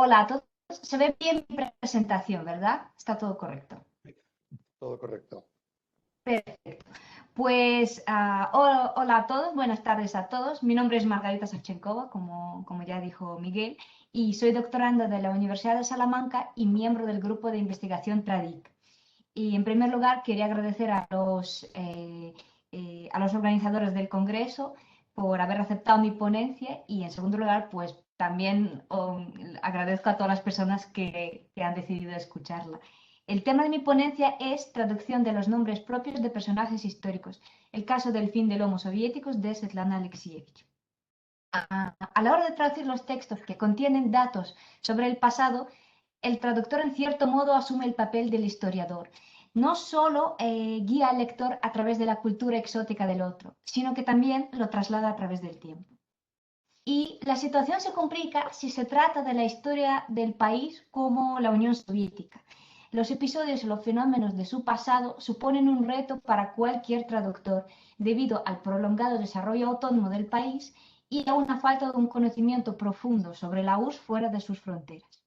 Hola a todos. Se ve bien mi presentación, ¿verdad? Está todo correcto. Todo correcto. Perfecto. Pues hola a todos, buenas tardes a todos. Mi nombre es Margarita Savchenkova, como ya dijo Miguel, y soy doctoranda de la Universidad de Salamanca y miembro del grupo de investigación TRADIC. Y en primer lugar, quería agradecer a los organizadores del Congreso por haber aceptado mi ponencia y en segundo lugar, pues también agradezco a todas las personas que han decidido escucharla. El tema de mi ponencia es traducción de los nombres propios de personajes históricos, el caso del fin del Homo soviéticos de Svetlana Alexievich. A la hora de traducir los textos que contienen datos sobre el pasado, el traductor en cierto modo asume el papel del historiador. No solo guía al lector a través de la cultura exótica del otro, sino que también lo traslada a través del tiempo. Y la situación se complica si se trata de la historia del país como la Unión Soviética. Los episodios y los fenómenos de su pasado suponen un reto para cualquier traductor debido al prolongado desarrollo autónomo del país y a una falta de un conocimiento profundo sobre la URSS fuera de sus fronteras.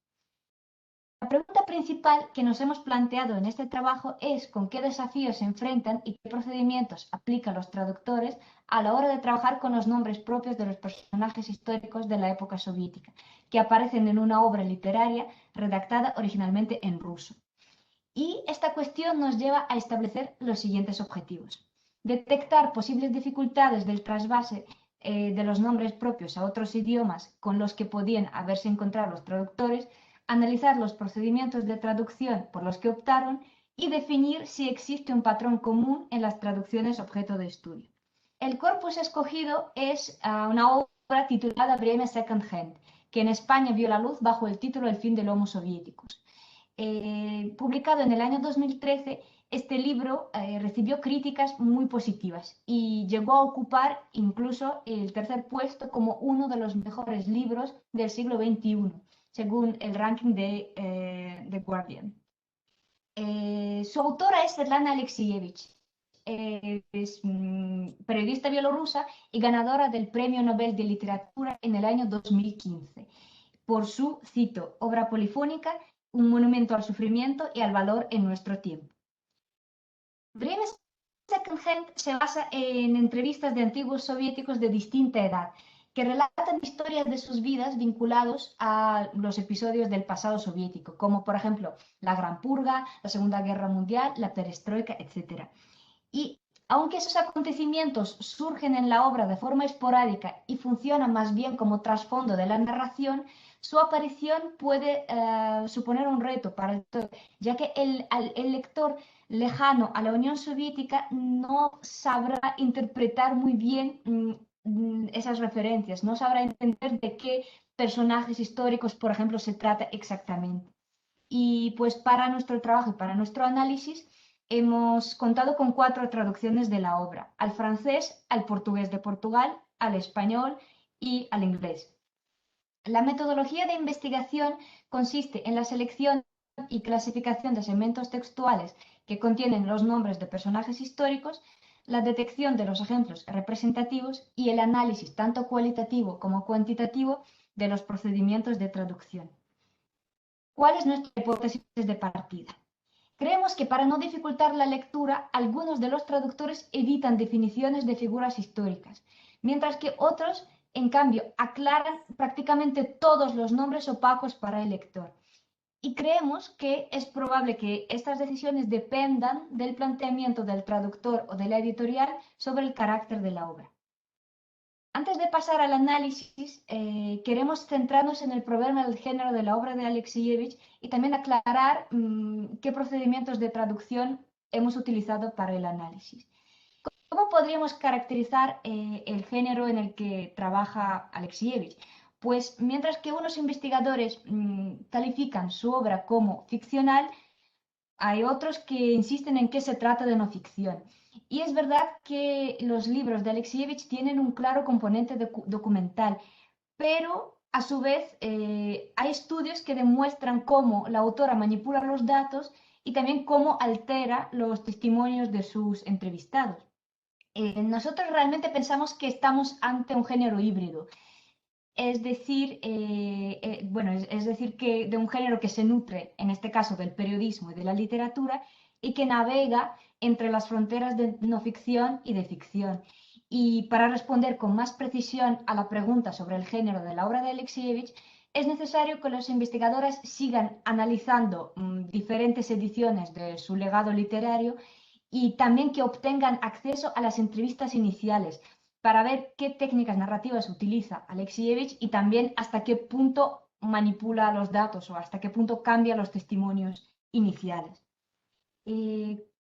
La pregunta principal que nos hemos planteado en este trabajo es con qué desafíos se enfrentan y qué procedimientos aplican los traductores a la hora de trabajar con los nombres propios de los personajes históricos de la época soviética, que aparecen en una obra literaria redactada originalmente en ruso. Y esta cuestión nos lleva a establecer los siguientes objetivos. Detectar posibles dificultades del trasvase de los nombres propios a otros idiomas con los que podían haberse encontrado los traductores, analizar los procedimientos de traducción por los que optaron y definir si existe un patrón común en las traducciones objeto de estudio. El corpus escogido es una obra titulada Breme Second Hand, que en España vio la luz bajo el título El fin del Homo soviéticos. Publicado en el año 2013, este libro recibió críticas muy positivas y llegó a ocupar incluso el tercer puesto como uno de los mejores libros del siglo XXI, según el ranking de The Guardian. Su autora es Svetlana Alexievich. Es periodista bielorrusa y ganadora del Premio Nobel de Literatura en el año 2015 por su, cito, obra polifónica, un monumento al sufrimiento y al valor en nuestro tiempo. Dream Secondhand se basa en entrevistas de antiguos soviéticos de distinta edad, que relatan historias de sus vidas vinculados a los episodios del pasado soviético, como por ejemplo la Gran Purga, la Segunda Guerra Mundial, la Perestroika, etc. Y aunque esos acontecimientos surgen en la obra de forma esporádica y funcionan más bien como trasfondo de la narración, su aparición puede suponer un reto para el lector, ya que el lector lejano a la Unión Soviética no sabrá interpretar muy bien esas referencias, no sabrá entender de qué personajes históricos, por ejemplo, se trata exactamente. Y pues para nuestro trabajo y para nuestro análisis hemos contado con 4 traducciones de la obra, al francés, al portugués de Portugal, al español y al inglés. La metodología de investigación consiste en la selección y clasificación de segmentos textuales que contienen los nombres de personajes históricos, la detección de los ejemplos representativos y el análisis tanto cualitativo como cuantitativo de los procedimientos de traducción. ¿Cuál es nuestra hipótesis de partida? Creemos que para no dificultar la lectura, algunos de los traductores evitan definiciones de figuras históricas, mientras que otros, en cambio, aclaran prácticamente todos los nombres opacos para el lector. Y creemos que es probable que estas decisiones dependan del planteamiento del traductor o de la editorial sobre el carácter de la obra. Antes de pasar al análisis, queremos centrarnos en el problema del género de la obra de Alexievich y también aclarar qué procedimientos de traducción hemos utilizado para el análisis. ¿Cómo podríamos caracterizar el género en el que trabaja Alexievich? Pues mientras que unos investigadores califican su obra como ficcional, hay otros que insisten en que se trata de no ficción. Y es verdad que los libros de Alexievich tienen un claro componente documental, pero a su vez hay estudios que demuestran cómo la autora manipula los datos y también cómo altera los testimonios de sus entrevistados. Nosotros realmente pensamos que estamos ante un género híbrido. es decir, bueno, es decir, que de un género que se nutre, en este caso, del periodismo y de la literatura, y que navega entre las fronteras de no ficción y de ficción. Y para responder con más precisión a la pregunta sobre el género de la obra de Alexievich, es necesario que los investigadores sigan analizando diferentes ediciones de su legado literario y también que obtengan acceso a las entrevistas iniciales para ver qué técnicas narrativas utiliza Alexievich y también hasta qué punto manipula los datos o hasta qué punto cambia los testimonios iniciales.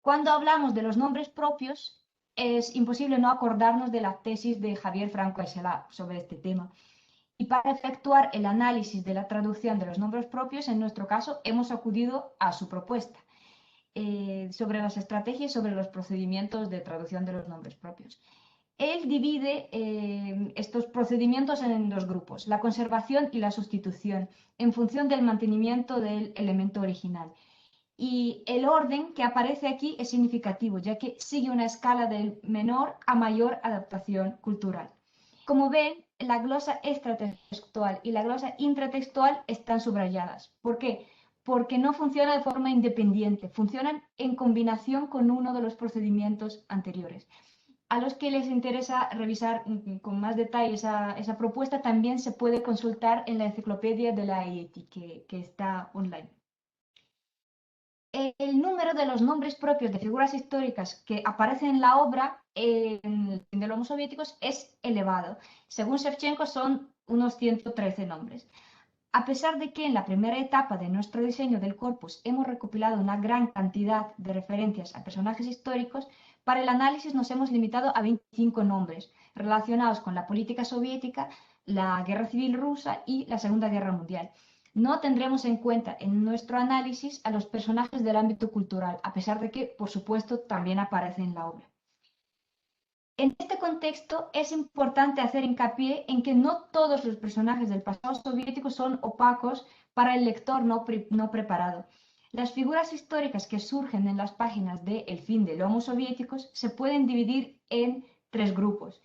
Cuando hablamos de los nombres propios, es imposible no acordarnos de la tesis de Javier Franco Ayala sobre este tema. Y para efectuar el análisis de la traducción de los nombres propios, en nuestro caso, hemos acudido a su propuesta sobre las estrategias y sobre los procedimientos de traducción de los nombres propios. Él divide estos procedimientos en dos grupos, la conservación y la sustitución, en función del mantenimiento del elemento original. Y el orden que aparece aquí es significativo, ya que sigue una escala de menor a mayor adaptación cultural. Como ven, la glosa extratextual y la glosa intratextual están subrayadas. ¿Por qué? Porque no funciona de forma independiente, funcionan en combinación con uno de los procedimientos anteriores. A los que les interesa revisar con más detalle esa propuesta, también se puede consultar en la enciclopedia de la IETI, que está online. El número de los nombres propios de figuras históricas que aparecen en la obra de los soviéticos es elevado. Según Shevchenko, son unos 113 nombres. A pesar de que en la primera etapa de nuestro diseño del corpus hemos recopilado una gran cantidad de referencias a personajes históricos, para el análisis nos hemos limitado a 25 nombres relacionados con la política soviética, la guerra civil rusa y la Segunda Guerra Mundial. No tendremos en cuenta en nuestro análisis a los personajes del ámbito cultural, a pesar de que, por supuesto, también aparecen en la obra. En este contexto es importante hacer hincapié en que no todos los personajes del pasado soviético son opacos para el lector no preparado. Las figuras históricas que surgen en las páginas de El fin de Homo soviéticos se pueden dividir en tres grupos.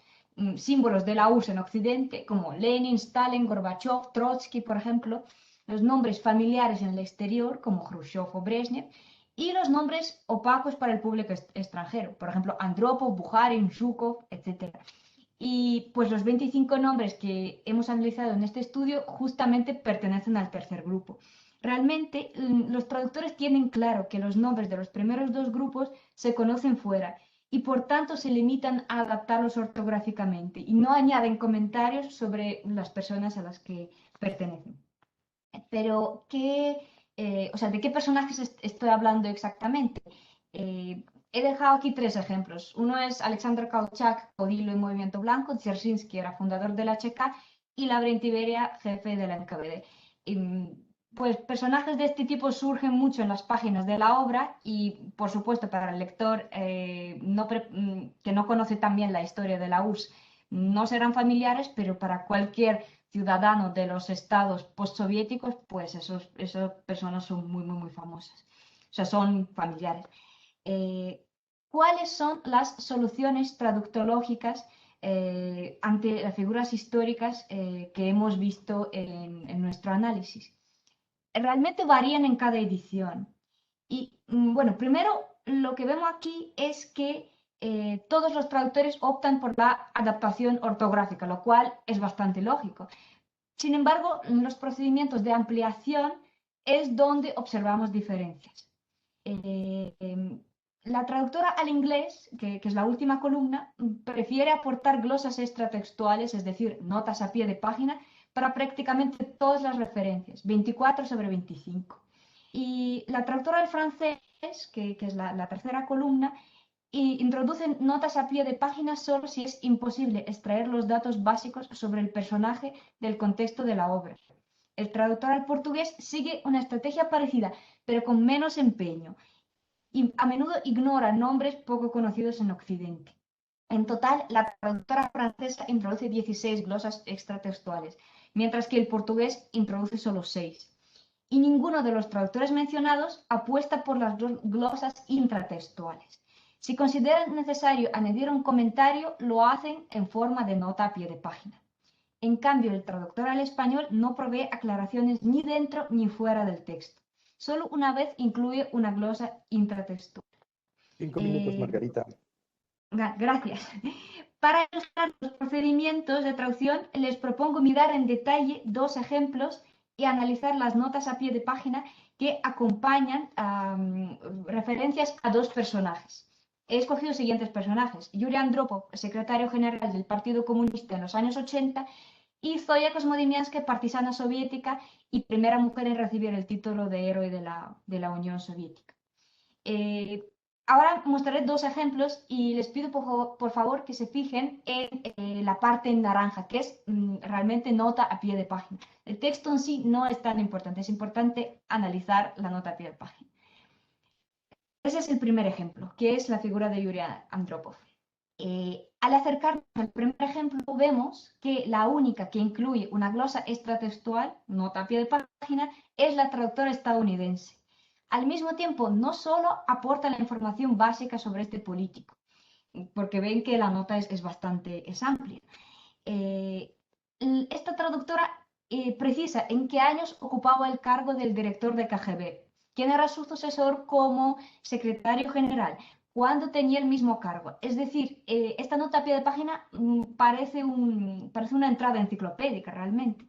Símbolos de la URSS en Occidente, como Lenin, Stalin, Gorbachev, Trotsky, por ejemplo. Los nombres familiares en el exterior, como Khrushchev o Brezhnev, y los nombres opacos para el público extranjero, por ejemplo, Andropov, Bukharin, Zhukov, etc. Y pues los 25 nombres que hemos analizado en este estudio justamente pertenecen al tercer grupo. Realmente los traductores tienen claro que los nombres de los primeros dos grupos se conocen fuera y por tanto se limitan a adaptarlos ortográficamente y no añaden comentarios sobre las personas a las que pertenecen. Pero, ¿de qué personajes estoy hablando exactamente? He dejado aquí tres ejemplos. Uno es Alexander Kolchak, Codilo y Movimiento Blanco; Dzerzhinsky era fundador de la CHK y Lavrent Iberia, jefe de la NKVD. Pues personajes de este tipo surgen mucho en las páginas de la obra y, por supuesto, para el lector que no conoce tan bien la historia de la URSS, no serán familiares, pero para cualquier ciudadano de los estados postsoviéticos, pues esas personas son muy, muy, muy famosas. O sea, son familiares. ¿Cuáles son las soluciones traductológicas ante las figuras históricas que hemos visto en nuestro análisis? Realmente varían en cada edición. Y bueno, primero lo que vemos aquí es que todos los traductores optan por la adaptación ortográfica, lo cual es bastante lógico. Sin embargo, en los procedimientos de ampliación es donde observamos diferencias. La traductora al inglés, que es la última columna, prefiere aportar glosas extratextuales, es decir, notas a pie de página, para prácticamente todas las referencias, 24 sobre 25. Y la traductora al francés, que es la tercera columna, introduce notas a pie de página solo si es imposible extraer los datos básicos sobre el personaje del contexto de la obra. El traductor al portugués sigue una estrategia parecida, pero con menos empeño, y a menudo ignora nombres poco conocidos en Occidente. En total, la traductora francesa introduce 16 glosas extratextuales, mientras que el portugués introduce solo 6. Y ninguno de los traductores mencionados apuesta por las glosas intratextuales. Si consideran necesario añadir un comentario, lo hacen en forma de nota a pie de página. En cambio, el traductor al español no provee aclaraciones ni dentro ni fuera del texto. Solo una vez incluye una glosa intratextual. 5 minutos, Margarita. Gracias. Para ilustrar los procedimientos de traducción, les propongo mirar en detalle dos ejemplos y analizar las notas a pie de página que acompañan referencias a dos personajes. He escogido los siguientes personajes: Yuri Andropov, secretario general del Partido Comunista en los años 80, y Zoya Kosmodymianskaya, partisana soviética y primera mujer en recibir el título de héroe de la Unión Soviética. Ahora mostraré dos ejemplos y les pido por favor que se fijen en la parte en naranja, que es realmente nota a pie de página. El texto en sí no es tan importante, es importante analizar la nota a pie de página. Ese es el primer ejemplo, que es la figura de Yuri Andropov. Al acercarnos al primer ejemplo, vemos que la única que incluye una glosa extratextual, nota a pie de página, es la traductora estadounidense. Al mismo tiempo, no solo aporta la información básica sobre este político, porque ven que la nota es bastante amplia. Esta traductora precisa en qué años ocupaba el cargo del director de KGB, quién era su sucesor como secretario general, cuándo tenía el mismo cargo. Es decir, esta nota a pie de página parece una entrada enciclopédica realmente.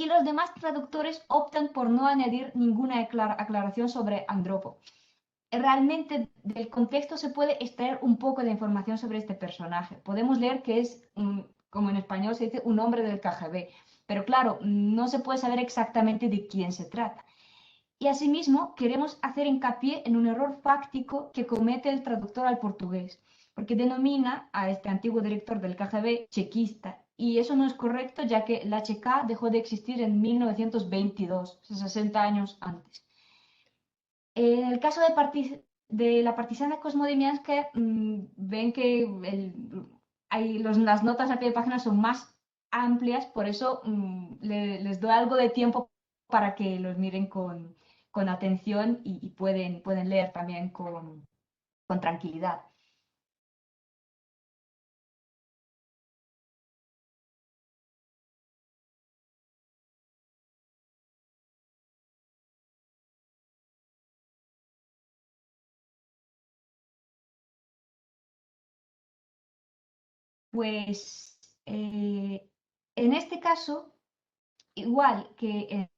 Y los demás traductores optan por no añadir ninguna aclaración sobre Andropov. Realmente del contexto se puede extraer un poco de información sobre este personaje. Podemos leer que es, como en español se dice, un hombre del KGB, pero claro, no se puede saber exactamente de quién se trata. Y asimismo, queremos hacer hincapié en un error fáctico que comete el traductor al portugués, porque denomina a este antiguo director del KGB chequista, y eso no es correcto, ya que la HK dejó de existir en 1922, 60 años antes. En el caso de la partisana Kosmodymianskaya, ven que las notas a pie de página son más amplias, por eso les doy algo de tiempo para que los miren con atención y pueden leer también con tranquilidad. Pues en este caso, igual que en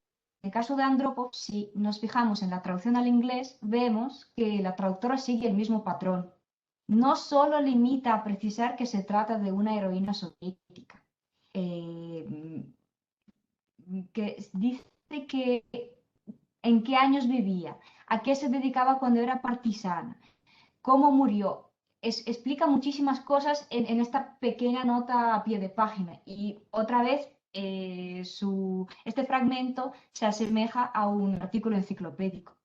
el caso de Andropov, si nos fijamos en la traducción al inglés, vemos que la traductora sigue el mismo patrón. No solo limita a precisar que se trata de una heroína soviética, eh, que dice que en qué años vivía, a qué se dedicaba cuando era partisana, cómo murió. Explica muchísimas cosas en esta pequeña nota a pie de página. Y otra vez, este fragmento se asemeja a un artículo enciclopédico.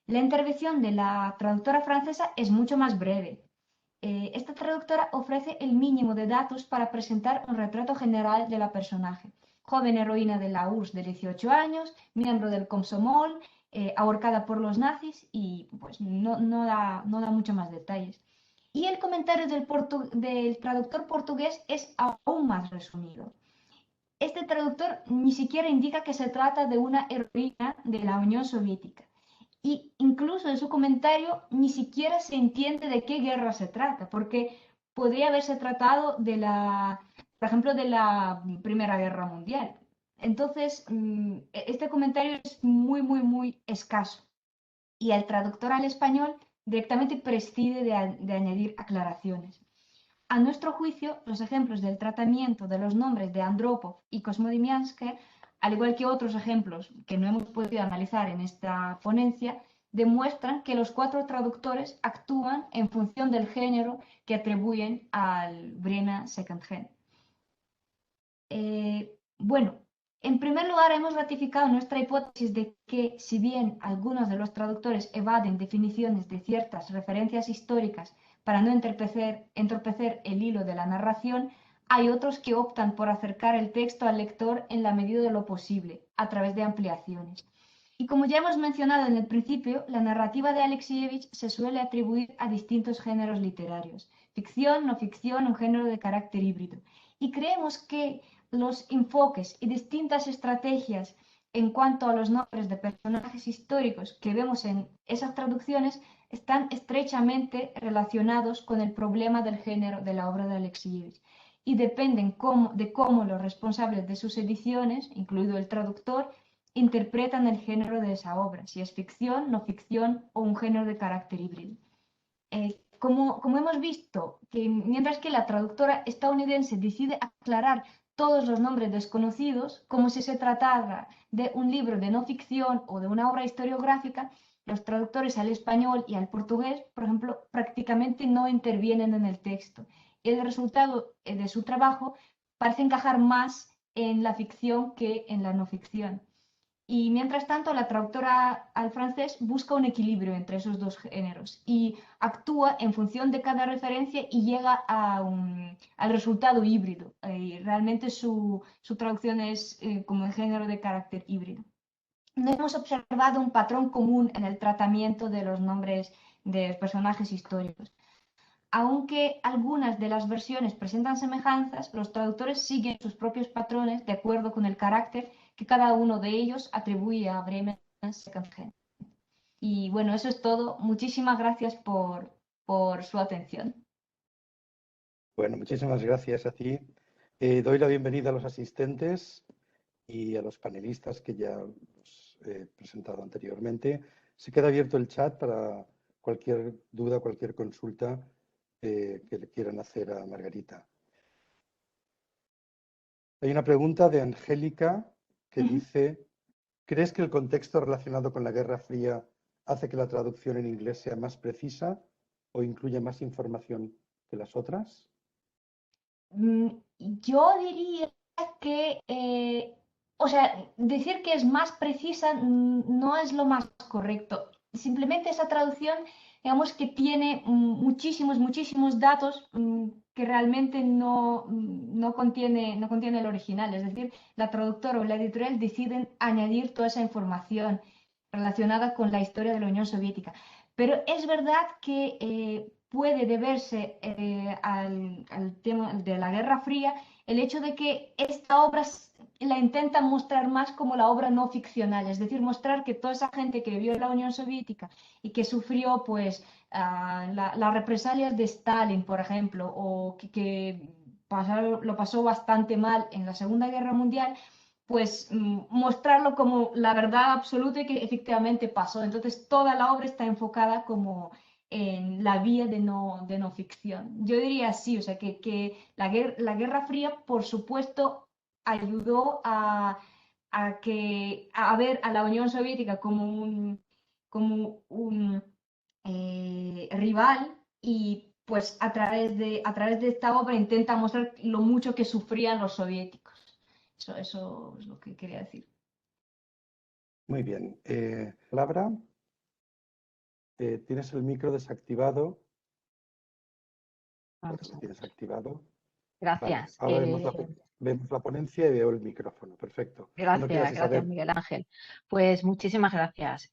La intervención de la traductora francesa es mucho más breve. Esta traductora ofrece el mínimo de datos para presentar un retrato general de la personaje. Joven heroína de la URSS de 18 años, miembro del Komsomol, ahorcada por los nazis, y pues no da mucho más detalles. Y el comentario del traductor portugués es aún más resumido. Este traductor ni siquiera indica que se trata de una heroína de la Unión Soviética. Y incluso en su comentario ni siquiera se entiende de qué guerra se trata, porque podría haberse tratado por ejemplo, de la Primera Guerra Mundial. Entonces, este comentario es muy, muy, muy escaso. Y el traductor al español directamente prescinde de añadir aclaraciones. A nuestro juicio, los ejemplos del tratamiento de los nombres de Andropov y Kosmodymianskaya, al igual que otros ejemplos que no hemos podido analizar en esta ponencia, demuestran que los cuatro traductores actúan en función del género que atribuyen al Brena Second Gen. Bueno, en primer lugar hemos ratificado nuestra hipótesis de que, si bien algunos de los traductores evaden definiciones de ciertas referencias históricas para no entorpecer el hilo de la narración, hay otros que optan por acercar el texto al lector en la medida de lo posible, a través de ampliaciones. Y como ya hemos mencionado en el principio, la narrativa de Alexievich se suele atribuir a distintos géneros literarios: ficción, no ficción, un género de carácter híbrido. Y creemos que los enfoques y distintas estrategias en cuanto a los nombres de personajes históricos que vemos en esas traducciones están estrechamente relacionados con el problema del género de la obra de Alexievich y dependen de cómo los responsables de sus ediciones, incluido el traductor, interpretan el género de esa obra, si es ficción, no ficción o un género de carácter híbrido. Como hemos visto, que mientras que la traductora estadounidense decide aclarar todos los nombres desconocidos, como si se tratara de un libro de no ficción o de una obra historiográfica, los traductores al español y al portugués, por ejemplo, prácticamente no intervienen en el texto. El resultado de su trabajo parece encajar más en la ficción que en la no ficción. Y mientras tanto, la traductora al francés busca un equilibrio entre esos dos géneros y actúa en función de cada referencia y llega al resultado híbrido. Y realmente su traducción es como el género de carácter híbrido. No hemos observado un patrón común en el tratamiento de los nombres de personajes históricos. Aunque algunas de las versiones presentan semejanzas, los traductores siguen sus propios patrones de acuerdo con el carácter que cada uno de ellos atribuye a Bremen Second Hand. Y bueno, eso es todo. Muchísimas gracias por su atención. Bueno, muchísimas gracias a ti. Doy la bienvenida a los asistentes y a los panelistas que ya os he presentado anteriormente. Se queda abierto el chat para cualquier duda, cualquier consulta que le quieran hacer a Margarita. Hay una pregunta de Angélica que dice: ¿crees que el contexto relacionado con la Guerra Fría hace que la traducción en inglés sea más precisa o incluye más información que las otras? Yo diría que, o sea, decir que es más precisa no es lo más correcto. Simplemente esa traducción, digamos que tiene muchísimos datos que realmente no contiene el original. Es decir, la traductora o la editorial deciden añadir toda esa información relacionada con la historia de la Unión Soviética. Pero es verdad que puede deberse al tema de la Guerra Fría el hecho de que esta obra la intenta mostrar más como la obra no ficcional, es decir, mostrar que toda esa gente que vivió en la Unión Soviética y que sufrió pues las represalias de Stalin, por ejemplo, o que lo pasó bastante mal en la Segunda Guerra Mundial, pues mostrarlo como la verdad absoluta y que efectivamente pasó. Entonces toda la obra está enfocada como en la vía de no ficción. Yo diría sí, o sea, que la Guerra Fría, por supuesto, ayudó a ver a la Unión Soviética como un rival y pues a través de esta obra intenta mostrar lo mucho que sufrían los soviéticos. Eso es lo que quería decir. Muy bien. Palabra, tienes el micro desactivado. Vamos a Lo ver. tienes activado. Vale. Gracias. Ahora vemos la ponencia y veo el micrófono. Perfecto. Cuando quieras, Gracias, Isabel. Miguel Ángel. Pues muchísimas gracias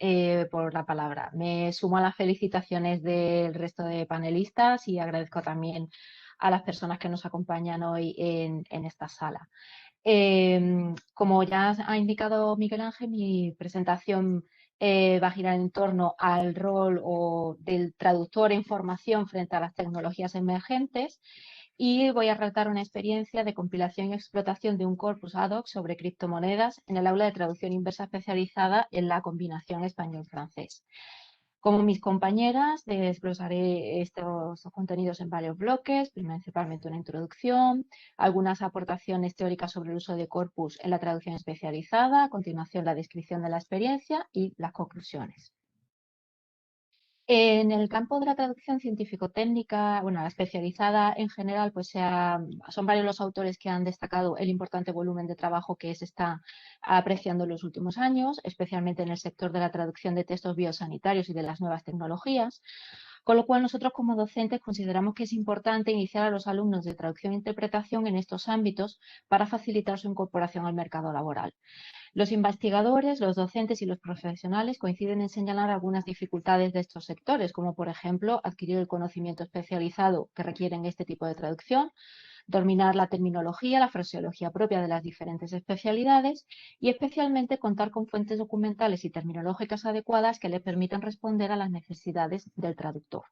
por la palabra. Me sumo a las felicitaciones del resto de panelistas y agradezco también a las personas que nos acompañan hoy en esta sala. Como ya ha indicado Miguel Ángel, mi presentación va a girar en torno al rol del traductor en formación frente a las tecnologías emergentes y voy a relatar una experiencia de compilación y explotación de un corpus ad hoc sobre criptomonedas en el aula de traducción inversa especializada en la combinación español-francés. Como mis compañeras, desglosaré estos contenidos en varios bloques, principalmente una introducción, algunas aportaciones teóricas sobre el uso de corpus en la traducción especializada, a continuación la descripción de la experiencia y las conclusiones. En el campo de la traducción científico-técnica, bueno, la especializada en general, pues son varios los autores que han destacado el importante volumen de trabajo que se está apreciando en los últimos años, especialmente en el sector de la traducción de textos biosanitarios y de las nuevas tecnologías, con lo cual nosotros como docentes consideramos que es importante iniciar a los alumnos de traducción e interpretación en estos ámbitos para facilitar su incorporación al mercado laboral. Los investigadores, los docentes y los profesionales coinciden en señalar algunas dificultades de estos sectores, como por ejemplo adquirir el conocimiento especializado que requieren este tipo de traducción, dominar la terminología, la fraseología propia de las diferentes especialidades y especialmente contar con fuentes documentales y terminológicas adecuadas que le permitan responder a las necesidades del traductor.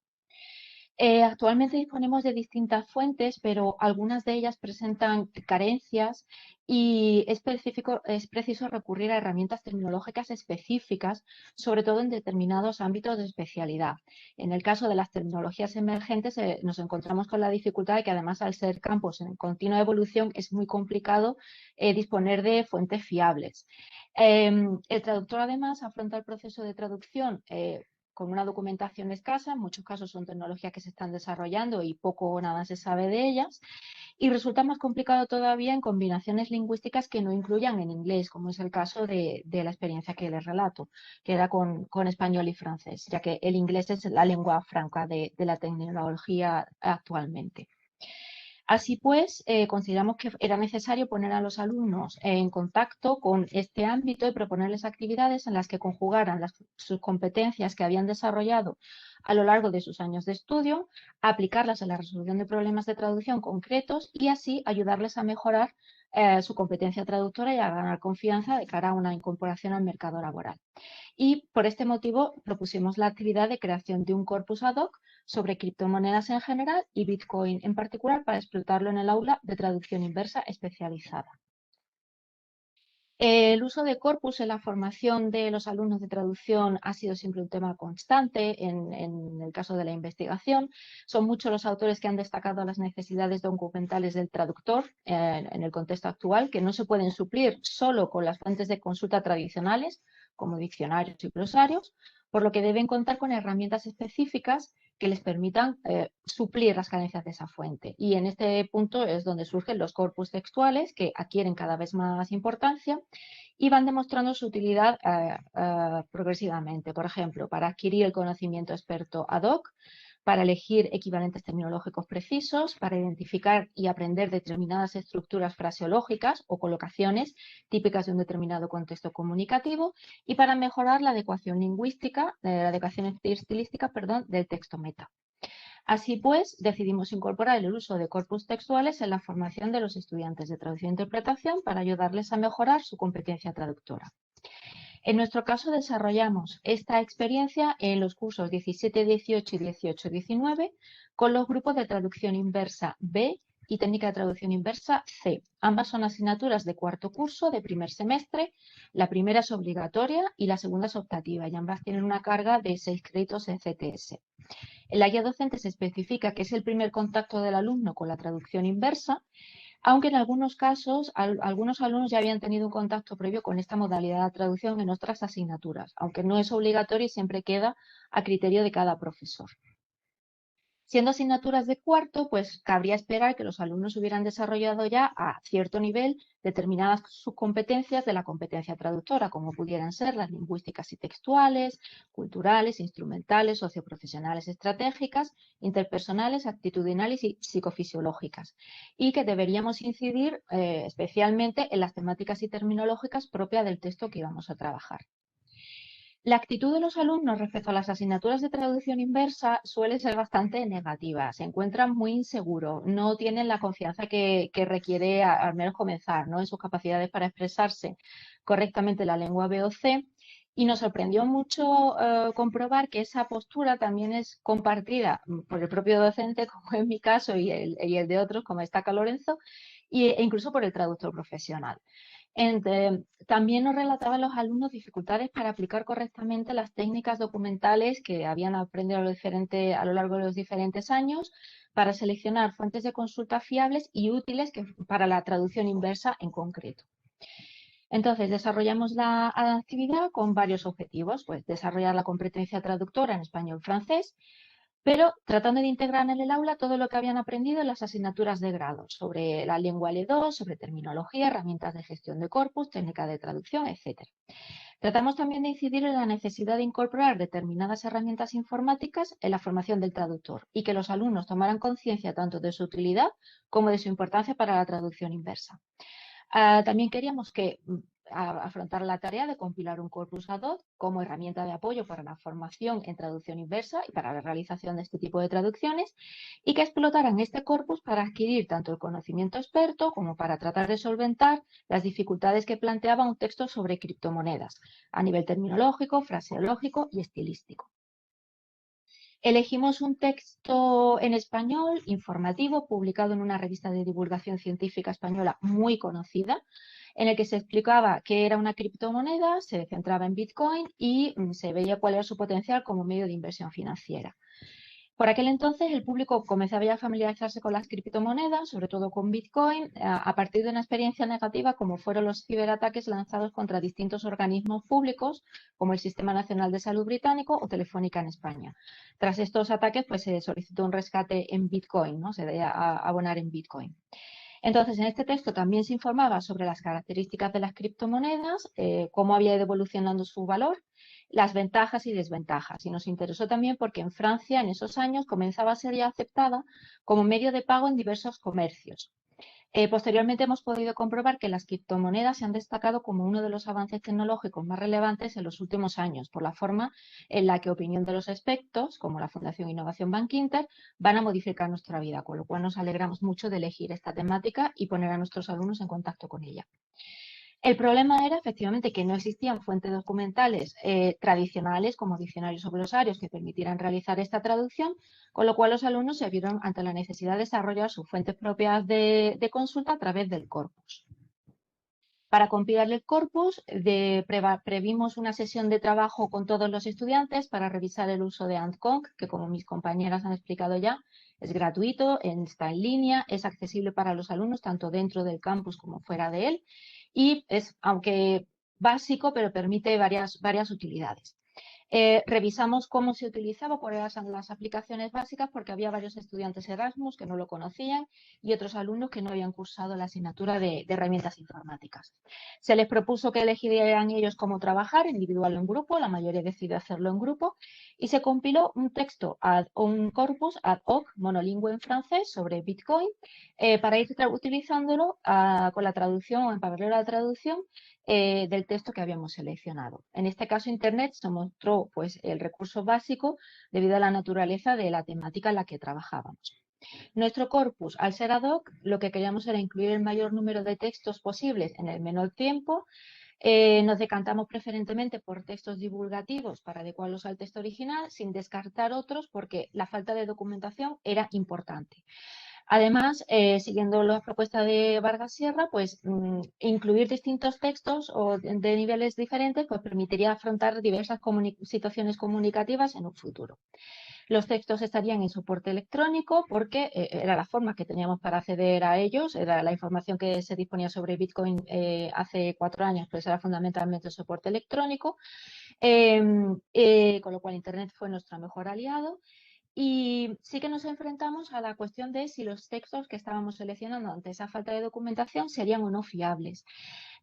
Actualmente disponemos de distintas fuentes, pero algunas de ellas presentan carencias y es preciso recurrir a herramientas tecnológicas específicas, sobre todo en determinados ámbitos de especialidad. En el caso de las tecnologías emergentes nos encontramos con la dificultad de que además al ser campos en continua evolución es muy complicado disponer de fuentes fiables. El traductor además afronta el proceso de traducción con una documentación escasa, en muchos casos son tecnologías que se están desarrollando y poco o nada se sabe de ellas, y resulta más complicado todavía en combinaciones lingüísticas que no incluyan en inglés, como es el caso de la experiencia que les relato, que era con español y francés, ya que el inglés es la lengua franca de la tecnología actualmente. Así pues, consideramos que era necesario poner a los alumnos en contacto con este ámbito y proponerles actividades en las que conjugaran sus competencias que habían desarrollado a lo largo de sus años de estudio, aplicarlas a la resolución de problemas de traducción concretos y así ayudarles a mejorar su competencia traductora y a ganar confianza de cara a una incorporación al mercado laboral. Y por este motivo propusimos la actividad de creación de un corpus ad hoc sobre criptomonedas en general y Bitcoin en particular para explotarlo en el aula de traducción inversa especializada. El uso de corpus en la formación de los alumnos de traducción ha sido siempre un tema constante en el caso de la investigación. Son muchos los autores que han destacado las necesidades documentales del traductor en el contexto actual, que no se pueden suplir solo con las fuentes de consulta tradicionales, como diccionarios y glosarios, por lo que deben contar con herramientas específicas que les permitan suplir las carencias de esa fuente. Y en este punto es donde surgen los corpus textuales, que adquieren cada vez más importancia y van demostrando su utilidad progresivamente. Por ejemplo, para adquirir el conocimiento experto ad hoc, para elegir equivalentes terminológicos precisos, para identificar y aprender determinadas estructuras fraseológicas o colocaciones típicas de un determinado contexto comunicativo y para mejorar la adecuación lingüística, la adecuación estilística, perdón, del texto meta. Así pues, decidimos incorporar el uso de corpus textuales en la formación de los estudiantes de traducción e interpretación para ayudarles a mejorar su competencia traductora. En nuestro caso desarrollamos esta experiencia en los cursos 17-18 y 18-19 con los grupos de traducción inversa B y técnica de traducción inversa C. Ambas son asignaturas de cuarto curso de primer semestre. La primera es obligatoria y la segunda es optativa y ambas tienen una carga de 6 créditos en CTS. En la guía docente se especifica que es el primer contacto del alumno con la traducción inversa, aunque en algunos casos algunos alumnos ya habían tenido un contacto previo con esta modalidad de traducción en otras asignaturas, aunque no es obligatorio y siempre queda a criterio de cada profesor. Siendo asignaturas de cuarto, pues cabría esperar que los alumnos hubieran desarrollado ya a cierto nivel determinadas subcompetencias de la competencia traductora, como pudieran ser las lingüísticas y textuales, culturales, instrumentales, socioprofesionales, estratégicas, interpersonales, actitudinales y psicofisiológicas, y que deberíamos incidir especialmente en las temáticas y terminológicas propias del texto que íbamos a trabajar. La actitud de los alumnos respecto a las asignaturas de traducción inversa suele ser bastante negativa. Se encuentran muy inseguros, no tienen la confianza que requiere al menos comenzar, ¿no?, en sus capacidades para expresarse correctamente la lengua B o C. Y nos sorprendió mucho comprobar que esa postura también es compartida por el propio docente, como en mi caso, y el de otros, como destaca Lorenzo, e incluso por el traductor profesional. También nos relataban los alumnos dificultades para aplicar correctamente las técnicas documentales que habían aprendido a lo largo de los diferentes años para seleccionar fuentes de consulta fiables y útiles para la traducción inversa en concreto. Entonces, desarrollamos la actividad con varios objetivos, pues desarrollar la competencia traductora en español-francés, pero tratando de integrar en el aula todo lo que habían aprendido en las asignaturas de grado, sobre la lengua L2, sobre terminología, herramientas de gestión de corpus, técnica de traducción, etc. Tratamos también de incidir en la necesidad de incorporar determinadas herramientas informáticas en la formación del traductor y que los alumnos tomaran conciencia tanto de su utilidad como de su importancia para la traducción inversa. También queríamos que afrontar la tarea de compilar un corpus ad hoc como herramienta de apoyo para la formación en traducción inversa y para la realización de este tipo de traducciones, y que explotaran este corpus para adquirir tanto el conocimiento experto como para tratar de solventar las dificultades que planteaba un texto sobre criptomonedas a nivel terminológico, fraseológico y estilístico. Elegimos un texto en español informativo publicado en una revista de divulgación científica española muy conocida, en el que se explicaba qué era una criptomoneda, se centraba en Bitcoin y se veía cuál era su potencial como medio de inversión financiera. Por aquel entonces el público comenzaba ya a familiarizarse con las criptomonedas, sobre todo con Bitcoin, a partir de una experiencia negativa como fueron los ciberataques lanzados contra distintos organismos públicos, como el Sistema Nacional de Salud británico o Telefónica en España. Tras estos ataques, pues se solicitó un rescate en Bitcoin, ¿no? Se debía abonar en Bitcoin. Entonces, en este texto también se informaba sobre las características de las criptomonedas, cómo había ido evolucionando su valor, las ventajas y desventajas. Y nos interesó también porque en Francia, en esos años, comenzaba a ser ya aceptada como medio de pago en diversos comercios. Posteriormente hemos podido comprobar que las criptomonedas se han destacado como uno de los avances tecnológicos más relevantes en los últimos años, por la forma en la que opinión de los expertos, como la Fundación Innovación Bank Inter, van a modificar nuestra vida, con lo cual nos alegramos mucho de elegir esta temática y poner a nuestros alumnos en contacto con ella. El problema era efectivamente que no existían fuentes documentales tradicionales como diccionarios o glosarios que permitieran realizar esta traducción, con lo cual los alumnos se vieron ante la necesidad de desarrollar sus fuentes propias de consulta a través del corpus. Para compilar el corpus, previmos una sesión de trabajo con todos los estudiantes para revisar el uso de AntConc, que como mis compañeras han explicado ya, es gratuito, está en línea, es accesible para los alumnos tanto dentro del campus como fuera de él, y es, aunque básico, pero permite varias utilidades. Revisamos cómo se utilizaba, cuáles eran las aplicaciones básicas, porque había varios estudiantes Erasmus que no lo conocían y otros alumnos que no habían cursado la asignatura de herramientas informáticas. Se les propuso que elegieran ellos cómo trabajar, individual o en grupo, la mayoría decidió hacerlo en grupo, y se compiló un corpus ad hoc monolingüe en francés sobre Bitcoin para ir utilizándolo con la traducción o en paralelo a la traducción del texto que habíamos seleccionado. En este caso, Internet se mostró pues, el recurso básico debido a la naturaleza de la temática en la que trabajábamos. Nuestro corpus, al ser ad hoc, lo que queríamos era incluir el mayor número de textos posibles en el menor tiempo. Nos decantamos preferentemente por textos divulgativos para adecuarlos al texto original, sin descartar otros porque la falta de documentación era importante. Además, siguiendo la propuesta de Vargas Sierra, pues incluir distintos textos o de niveles diferentes pues permitiría afrontar diversas situaciones comunicativas en un futuro. Los textos estarían en soporte electrónico porque era la forma que teníamos para acceder a ellos, era la información que se disponía sobre Bitcoin hace 4 años, pues era fundamentalmente el soporte electrónico, con lo cual Internet fue nuestro mejor aliado. Y sí que nos enfrentamos a la cuestión de si los textos que estábamos seleccionando ante esa falta de documentación serían o no fiables.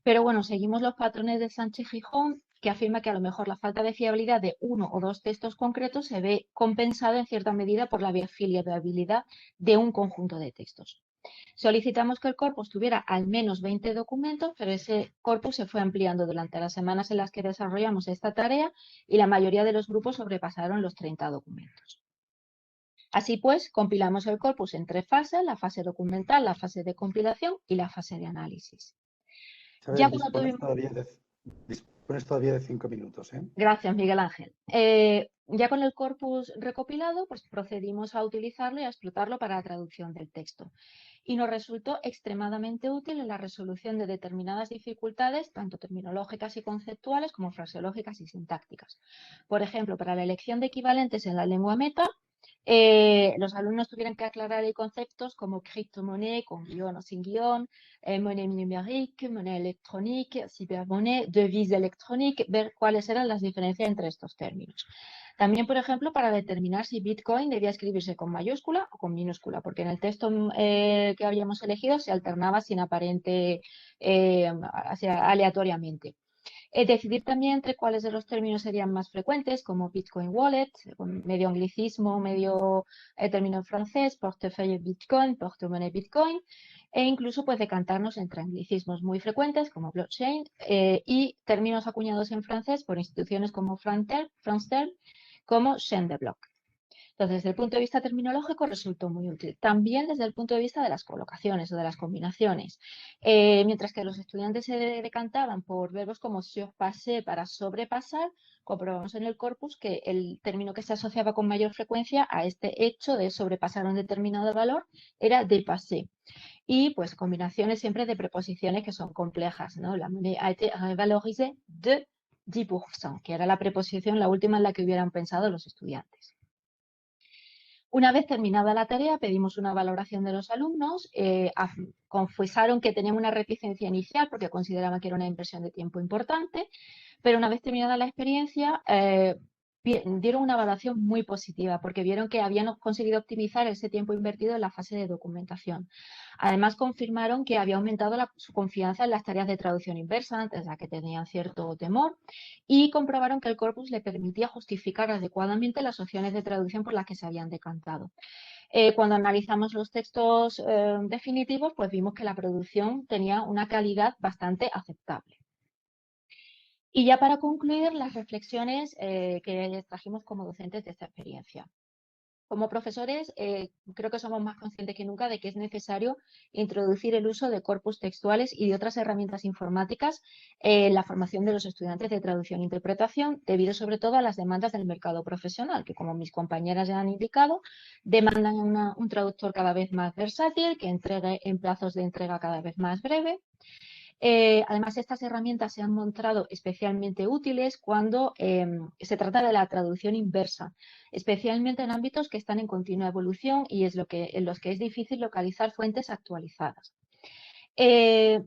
Pero bueno, seguimos los patrones de Sánchez-Gijón, que afirma que a lo mejor la falta de fiabilidad de uno o dos textos concretos se ve compensada en cierta medida por la fiabilidad de un conjunto de textos. Solicitamos que el corpus tuviera al menos 20 documentos, pero ese corpus se fue ampliando durante las semanas en las que desarrollamos esta tarea y la mayoría de los grupos sobrepasaron los 30 documentos. Así pues, compilamos el corpus en 3 fases, la fase documental, la fase de compilación y la fase de análisis. Isabel, Ya dispones todavía de 5 minutos, ¿eh? Gracias, Miguel Ángel. Ya con el corpus recopilado, pues procedimos a utilizarlo y a explotarlo para la traducción del texto. Y nos resultó extremadamente útil en la resolución de determinadas dificultades, tanto terminológicas y conceptuales como fraseológicas y sintácticas. Por ejemplo, para la elección de equivalentes en la lengua meta, los alumnos tuvieron que aclarar conceptos como criptomoneda con guión o sin guión, monnaie numérique, monnaie electrónica, cibermonnaie, devise électronique, ver cuáles eran las diferencias entre estos términos. También, por ejemplo, para determinar si Bitcoin debía escribirse con mayúscula o con minúscula, porque en el texto que habíamos elegido se alternaba sin aparente aleatoriamente. Decidir también entre cuáles de los términos serían más frecuentes, como Bitcoin Wallet, medio anglicismo, medio término en francés, portefeuille Bitcoin, portemonnaie Bitcoin, e incluso pues decantarnos entre anglicismos muy frecuentes como blockchain y términos acuñados en francés por instituciones como Francetel como chaîne de bloc. Entonces, desde el punto de vista terminológico resultó muy útil. También desde el punto de vista de las colocaciones o de las combinaciones. Mientras que los estudiantes se decantaban por verbos como surpasser para sobrepasar, comprobamos en el corpus que el término que se asociaba con mayor frecuencia a este hecho de sobrepasar un determinado valor era dépasser. Y pues combinaciones siempre de preposiciones que son complejas, ¿no? La monnaie a été revalorisée de 10%, que era la preposición, la última en la que hubieran pensado los estudiantes. Una vez terminada la tarea, pedimos una valoración de los alumnos, confesaron que tenían una reticencia inicial porque consideraban que era una inversión de tiempo importante, pero una vez terminada la experiencia, dieron una evaluación muy positiva porque vieron que habían conseguido optimizar ese tiempo invertido en la fase de documentación. Además, confirmaron que había aumentado su confianza en las tareas de traducción inversa, antes de las que tenían cierto temor, y comprobaron que el corpus le permitía justificar adecuadamente las opciones de traducción por las que se habían decantado. Cuando analizamos los textos definitivos, pues vimos que la producción tenía una calidad bastante aceptable. Y ya para concluir, las reflexiones que trajimos como docentes de esta experiencia. Como profesores, creo que somos más conscientes que nunca de que es necesario introducir el uso de corpus textuales y de otras herramientas informáticas en la formación de los estudiantes de traducción e interpretación, debido sobre todo a las demandas del mercado profesional, que como mis compañeras ya han indicado, demandan un traductor cada vez más versátil, que entregue en plazos de entrega cada vez más breve. Además, estas herramientas se han mostrado especialmente útiles cuando se trata de la traducción inversa, especialmente en ámbitos que están en continua evolución y en los que es difícil localizar fuentes actualizadas.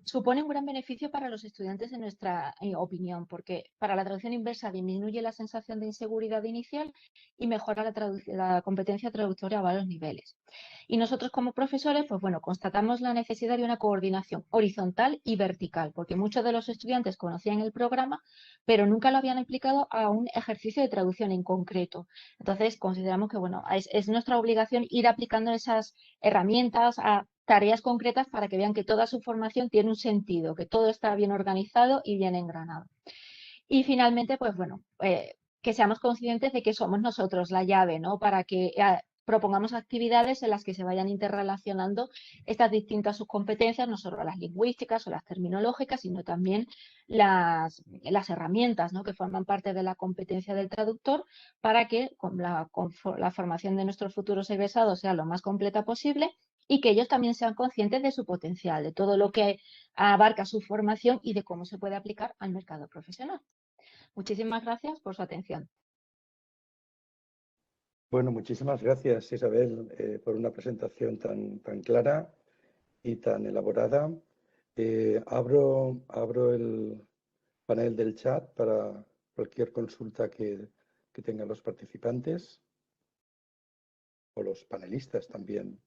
Supone un gran beneficio para los estudiantes en nuestra opinión, porque para la traducción inversa disminuye la sensación de inseguridad inicial y mejora la competencia traductora a varios niveles. Y nosotros como profesores, pues bueno, constatamos la necesidad de una coordinación horizontal y vertical, porque muchos de los estudiantes conocían el programa, pero nunca lo habían aplicado a un ejercicio de traducción en concreto. Entonces, consideramos que bueno, es nuestra obligación ir aplicando esas herramientas a tareas concretas para que vean que toda su formación tiene un sentido, que todo está bien organizado y bien engranado. Y finalmente, pues bueno, que seamos conscientes de que somos nosotros la llave, ¿no? Para que propongamos actividades en las que se vayan interrelacionando estas distintas subcompetencias, no solo las lingüísticas o las terminológicas, sino también las herramientas, ¿no? Que forman parte de la competencia del traductor para que la formación de nuestros futuros egresados sea lo más completa posible y que ellos también sean conscientes de su potencial, de todo lo que abarca su formación y de cómo se puede aplicar al mercado profesional. Muchísimas gracias por su atención. Bueno, muchísimas gracias, Isabel, por una presentación tan clara y tan elaborada. Abro el panel del chat para cualquier consulta que tengan los participantes o los panelistas también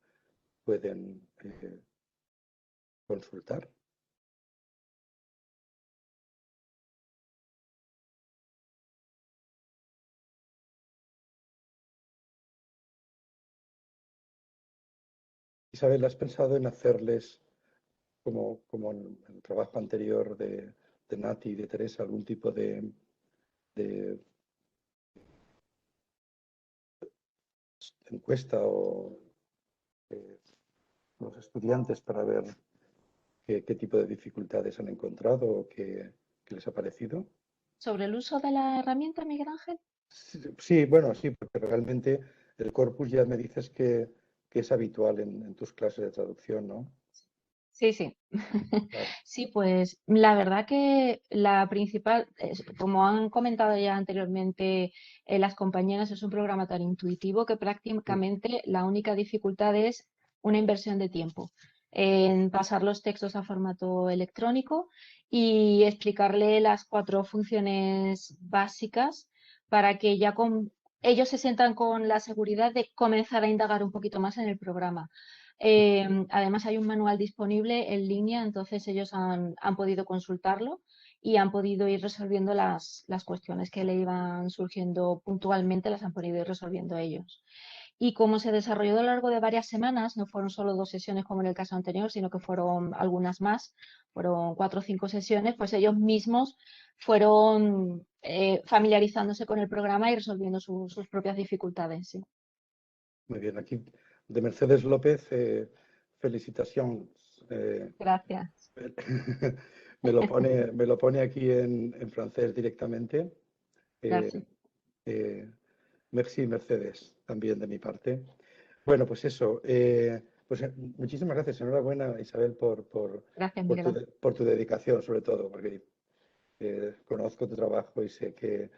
pueden consultar. Isabel, ¿has pensado en hacerles, como en el trabajo anterior de Nati y de Teresa, algún tipo de encuesta o los estudiantes para ver qué tipo de dificultades han encontrado o qué les ha parecido? ¿Sobre el uso de la herramienta, Miguel Ángel? Sí, bueno, sí, porque realmente el corpus ya me dices que es habitual en tus clases de traducción, ¿no? Sí, sí. Claro. Sí, pues la verdad que la principal, como han comentado ya anteriormente las compañeras, es un programa tan intuitivo que prácticamente la única dificultad es una inversión de tiempo en pasar los textos a formato electrónico y explicarle las 4 funciones básicas para que ya ellos se sientan con la seguridad de comenzar a indagar un poquito más en el programa. Además hay un manual disponible en línea, entonces ellos han podido consultarlo y han podido ir resolviendo las cuestiones que le iban surgiendo puntualmente, las han podido ir resolviendo ellos. y como se desarrolló a lo largo de varias semanas, no fueron solo 2 sesiones como en el caso anterior, sino que fueron algunas más, fueron 4 o 5 sesiones, pues ellos mismos fueron familiarizándose con el programa y resolviendo sus propias dificultades. Sí. Muy bien, aquí de Mercedes López, felicitaciones. Gracias. Me lo pone aquí en francés directamente. Gracias. Merci, Mercedes, también de mi parte. Bueno, pues eso. Muchísimas gracias. Enhorabuena, Isabel, Gracias, Miguel. por tu dedicación, sobre todo, porque conozco tu trabajo y sé que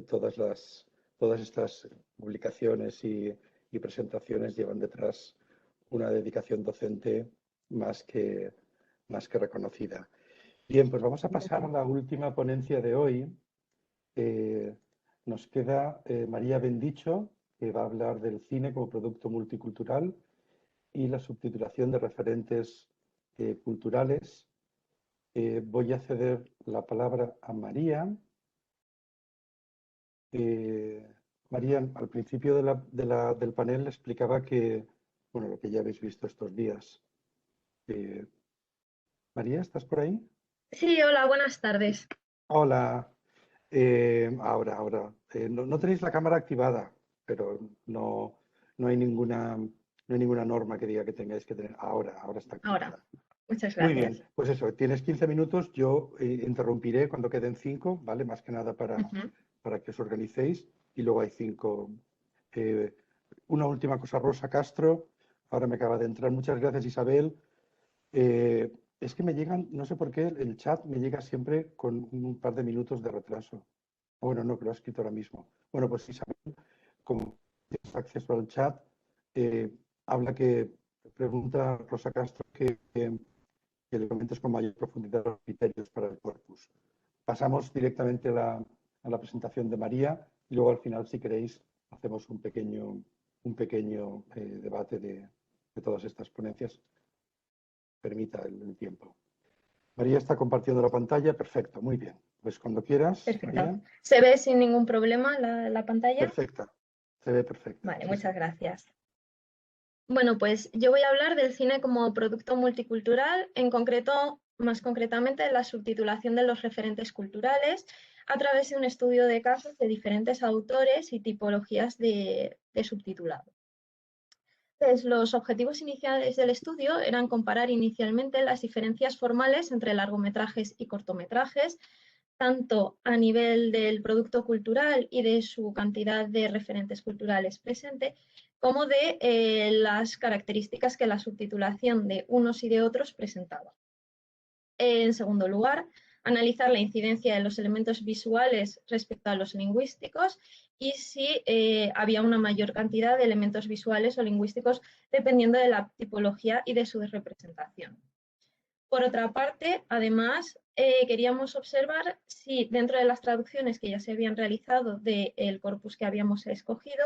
todas estas publicaciones y presentaciones llevan detrás una dedicación docente más que, más que reconocida. Bien, pues vamos a pasar a la última ponencia de hoy. Nos queda María Bendicho, que va a hablar del cine como producto multicultural y la subtitulación de referentes culturales. Voy a ceder la palabra a María. María, al principio del panel explicaba que, bueno, lo que ya habéis visto estos días. María, ¿estás por ahí? Sí, hola, buenas tardes. Hola. Ahora. No tenéis la cámara activada, pero no hay ninguna norma que diga que tengáis que tener. Ahora está Ahora, activada. muchas Muy gracias. bien, pues eso, tienes 15 minutos, yo interrumpiré cuando queden 5, ¿vale? Más que nada Ujú. para que os organicéis y luego hay 5. Una última cosa, Rosa Castro, ahora me acaba de entrar. Muchas gracias, Isabel. Es que me llegan, no sé por qué, el chat me llega siempre con un par de minutos de retraso. Bueno, no, que lo ha escrito ahora mismo. Bueno, pues Isabel, como tienes acceso al chat, habla que pregunta Rosa Castro que le comentes con mayor profundidad los criterios para el corpus. Pasamos directamente a la presentación de María y luego al final, si queréis, hacemos un pequeño debate de todas estas ponencias. Permita el tiempo. María está compartiendo la pantalla. Perfecto, muy bien. Pues cuando quieras, Perfecto. María. ¿Se ve sin ningún problema la pantalla? Perfecta, se ve perfecta. Vale, Sí, muchas sí. gracias. Bueno, pues yo voy a hablar del cine como producto multicultural, en concreto, más concretamente, la subtitulación de los referentes culturales a través de un estudio de casos de diferentes autores y tipologías de subtitulado. Entonces, los objetivos iniciales del estudio eran comparar inicialmente las diferencias formales entre largometrajes y cortometrajes, tanto a nivel del producto cultural y de su cantidad de referentes culturales presente, como de las características que la subtitulación de unos y de otros presentaba. En segundo lugar, analizar la incidencia de los elementos visuales respecto a los lingüísticos y si había una mayor cantidad de elementos visuales o lingüísticos dependiendo de la tipología y de su representación. Por otra parte, además, queríamos observar si dentro de las traducciones que ya se habían realizado del corpus que habíamos escogido,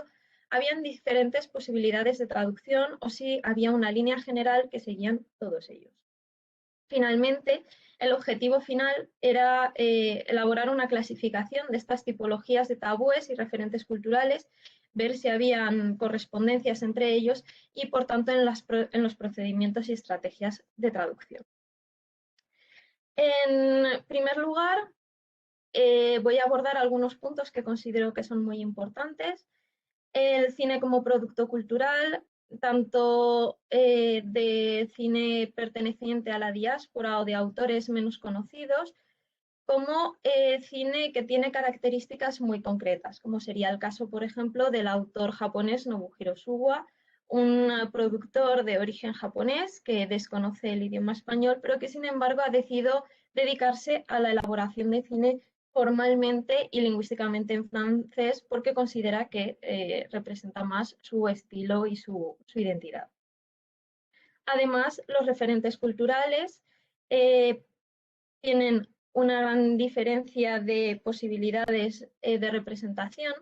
habían diferentes posibilidades de traducción o si había una línea general que seguían todos ellos. Finalmente, el objetivo final era elaborar una clasificación de estas tipologías de tabúes y referentes culturales, ver si habían correspondencias entre ellos y, por tanto, en los procedimientos y estrategias de traducción. En primer lugar, voy a abordar algunos puntos que considero que son muy importantes. El cine como producto cultural, tanto de cine perteneciente a la diáspora o de autores menos conocidos, como cine que tiene características muy concretas, como sería el caso, por ejemplo, del autor japonés Nobuhiro Suwa, un productor de origen japonés que desconoce el idioma español, pero que sin embargo ha decidido dedicarse a la elaboración de cine formalmente y lingüísticamente en francés porque considera que representa más su estilo y su identidad. Además, los referentes culturales tienen una gran diferencia de posibilidades de representación,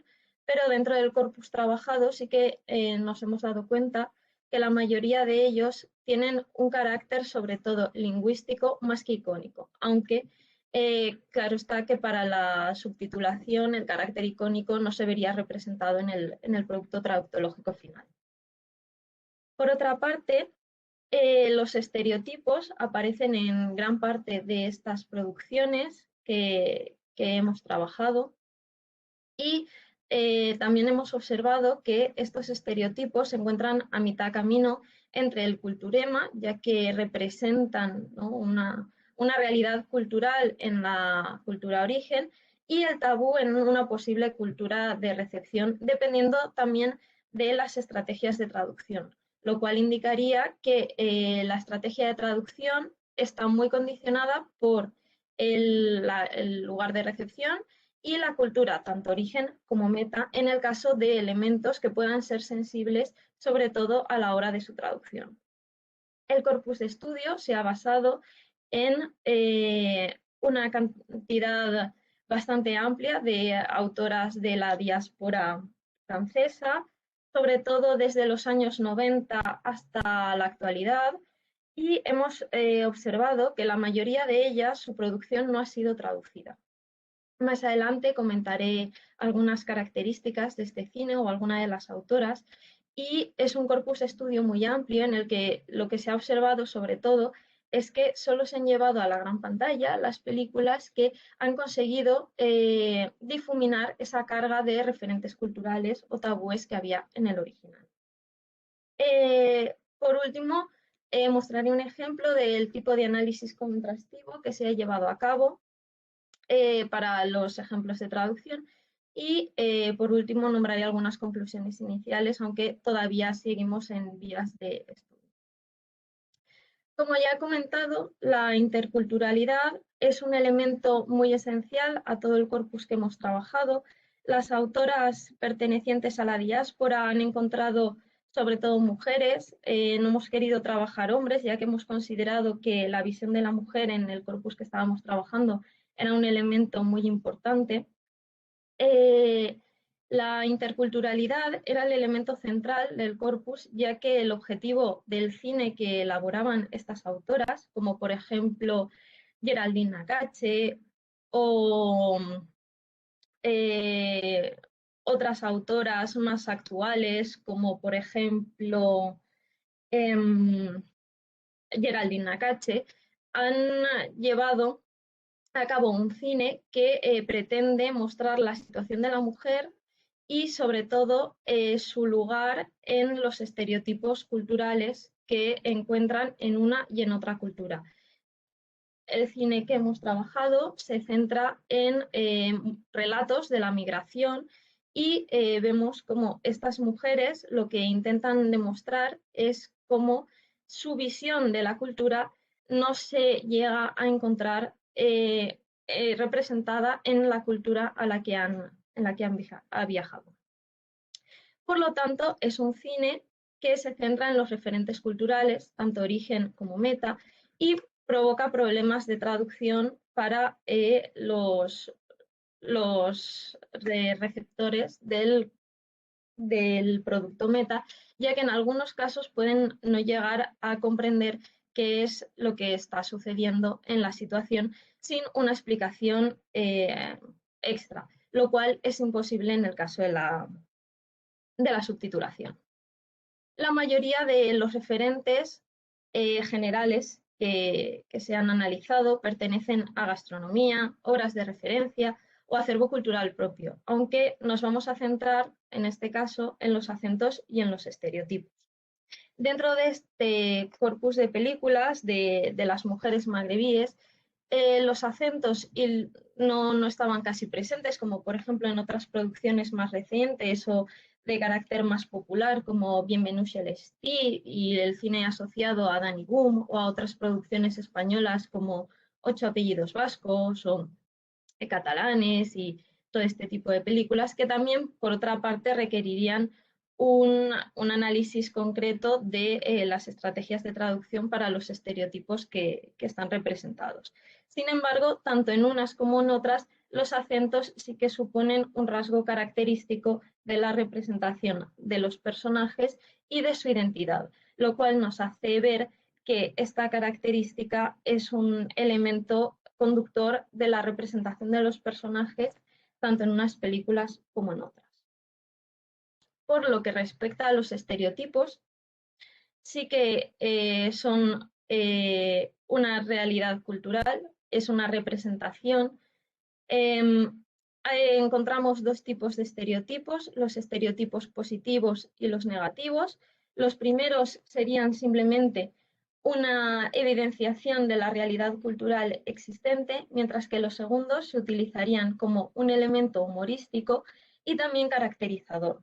pero dentro del corpus trabajado sí que nos hemos dado cuenta que la mayoría de ellos tienen un carácter sobre todo lingüístico más que icónico, aunque claro está que para la subtitulación el carácter icónico no se vería representado en el producto traductológico final. Por otra parte, los estereotipos aparecen en gran parte de estas producciones que hemos trabajado y también hemos observado que estos estereotipos se encuentran a mitad camino entre el culturema, ya que representan, ¿no?, una realidad cultural en la cultura origen, y el tabú en una posible cultura de recepción, dependiendo también de las estrategias de traducción, lo cual indicaría que la estrategia de traducción está muy condicionada por el lugar de recepción y la cultura, tanto origen como meta, en el caso de elementos que puedan ser sensibles, sobre todo a la hora de su traducción. El corpus de estudio se ha basado en una cantidad bastante amplia de autoras de la diáspora francesa, sobre todo desde los años 90 hasta la actualidad, y hemos observado que la mayoría de ellas, su producción no ha sido traducida. Más adelante comentaré algunas características de este cine o alguna de las autoras, y es un corpus de estudio muy amplio en el que lo que se ha observado sobre todo es que solo se han llevado a la gran pantalla las películas que han conseguido difuminar esa carga de referentes culturales o tabúes que había en el original. Por último, mostraré un ejemplo del tipo de análisis contrastivo que se ha llevado a cabo para los ejemplos de traducción, y por último nombraré algunas conclusiones iniciales, aunque todavía seguimos en vías de estudio. Como ya he comentado, la interculturalidad es un elemento muy esencial a todo el corpus que hemos trabajado. Las autoras pertenecientes a la diáspora han encontrado sobre todo mujeres, no hemos querido trabajar hombres, ya que hemos considerado que la visión de la mujer en el corpus que estábamos trabajando era un elemento muy importante. La interculturalidad era el elemento central del corpus, ya que el objetivo del cine que elaboraban estas autoras, como por ejemplo Geraldine Nakache o otras autoras más actuales, como por ejemplo Geraldine Nakache, han llevado a cabo un cine que pretende mostrar la situación de la mujer y sobre todo su lugar en los estereotipos culturales que encuentran en una y en otra cultura. El cine que hemos trabajado se centra en relatos de la migración y vemos cómo estas mujeres lo que intentan demostrar es cómo su visión de la cultura no se llega a encontrar representada en la cultura a la que han viajado. Por lo tanto, es un cine que se centra en los referentes culturales, tanto origen como meta, y provoca problemas de traducción para los receptores del producto meta, ya que en algunos casos pueden no llegar a comprender qué es lo que está sucediendo en la situación sin una explicación extra, lo cual es imposible en el caso de la subtitulación. La mayoría de los referentes generales que se han analizado pertenecen a gastronomía, obras de referencia o acervo cultural propio, aunque nos vamos a centrar en este caso en los acentos y en los estereotipos. Dentro de este corpus de películas de las mujeres magrebíes, los acentos no estaban casi presentes, como por ejemplo en otras producciones más recientes o de carácter más popular, como Bienvenue chez les Filles y el cine asociado a Dani Boom, o a otras producciones españolas como Ocho apellidos vascos o catalanes y todo este tipo de películas, que también, por otra parte, requerirían un análisis concreto de las estrategias de traducción para los estereotipos que están representados. Sin embargo, tanto en unas como en otras, los acentos sí que suponen un rasgo característico de la representación de los personajes y de su identidad, lo cual nos hace ver que esta característica es un elemento conductor de la representación de los personajes, tanto en unas películas como en otras. Por lo que respecta a los estereotipos, sí que son una realidad cultural, es una representación. Encontramos dos tipos de estereotipos, los estereotipos positivos y los negativos. Los primeros serían simplemente una evidenciación de la realidad cultural existente, mientras que los segundos se utilizarían como un elemento humorístico y también caracterizador.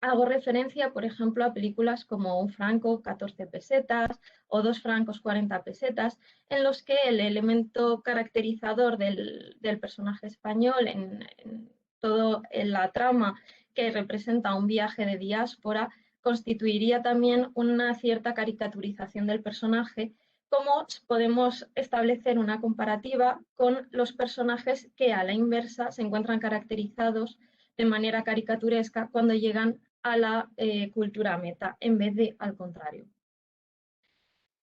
Hago referencia, por ejemplo, a películas como Un franco, 14 pesetas o Dos francos, 40 pesetas, en los que el elemento caracterizador del personaje español en toda la trama que representa un viaje de diáspora constituiría también una cierta caricaturización del personaje, como podemos establecer una comparativa con los personajes que a la inversa se encuentran caracterizados de manera caricaturesca cuando llegan a la cultura meta, en vez de al contrario.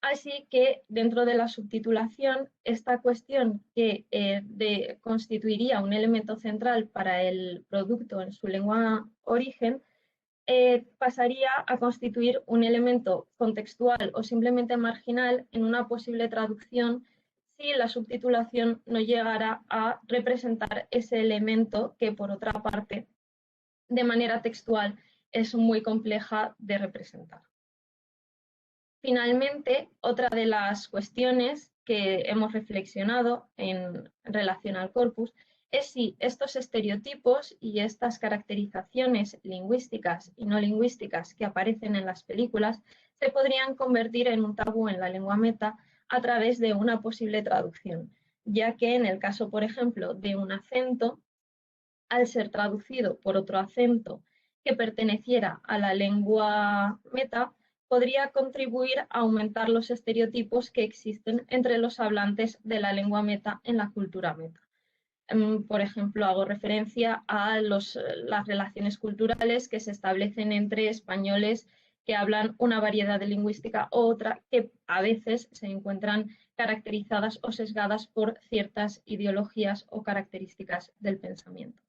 Así que dentro de la subtitulación, esta cuestión que constituiría un elemento central para el producto en su lengua origen, pasaría a constituir un elemento contextual o simplemente marginal en una posible traducción si la subtitulación no llegara a representar ese elemento que, por otra parte, de manera textual es muy compleja de representar. Finalmente, otra de las cuestiones que hemos reflexionado en relación al corpus es si estos estereotipos y estas caracterizaciones lingüísticas y no lingüísticas que aparecen en las películas se podrían convertir en un tabú en la lengua meta a través de una posible traducción, ya que en el caso, por ejemplo, de un acento, al ser traducido por otro acento que perteneciera a la lengua meta, podría contribuir a aumentar los estereotipos que existen entre los hablantes de la lengua meta en la cultura meta. Por ejemplo, hago referencia a las relaciones culturales que se establecen entre españoles que hablan una variedad de lingüística u otra, que a veces se encuentran caracterizadas o sesgadas por ciertas ideologías o características del pensamiento.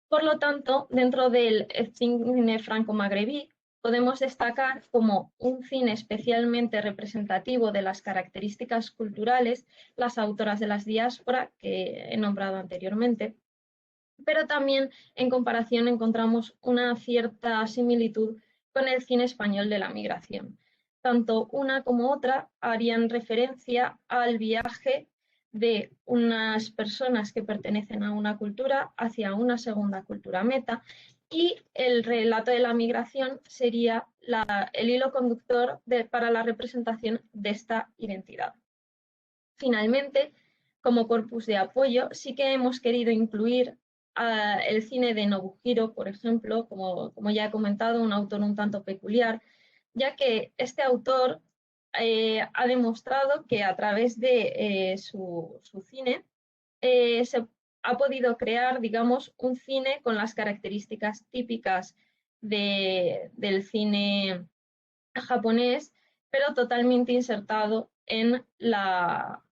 Por lo tanto, dentro del cine franco-magrebí, podemos destacar como un cine especialmente representativo de las características culturales las autoras de las diáspora que he nombrado anteriormente, pero también en comparación encontramos una cierta similitud con el cine español de la migración. Tanto una como otra harían referencia al viaje de unas personas que pertenecen a una cultura hacia una segunda cultura meta, y el relato de la migración sería el hilo conductor para la representación de esta identidad. Finalmente, como corpus de apoyo, sí que hemos querido incluir el cine de Nobuhiro, por ejemplo, como ya he comentado, un autor un tanto peculiar, ya que este autor ha demostrado que a través de su cine se ha podido crear, digamos, un cine con las características típicas del cine japonés, pero totalmente insertado en la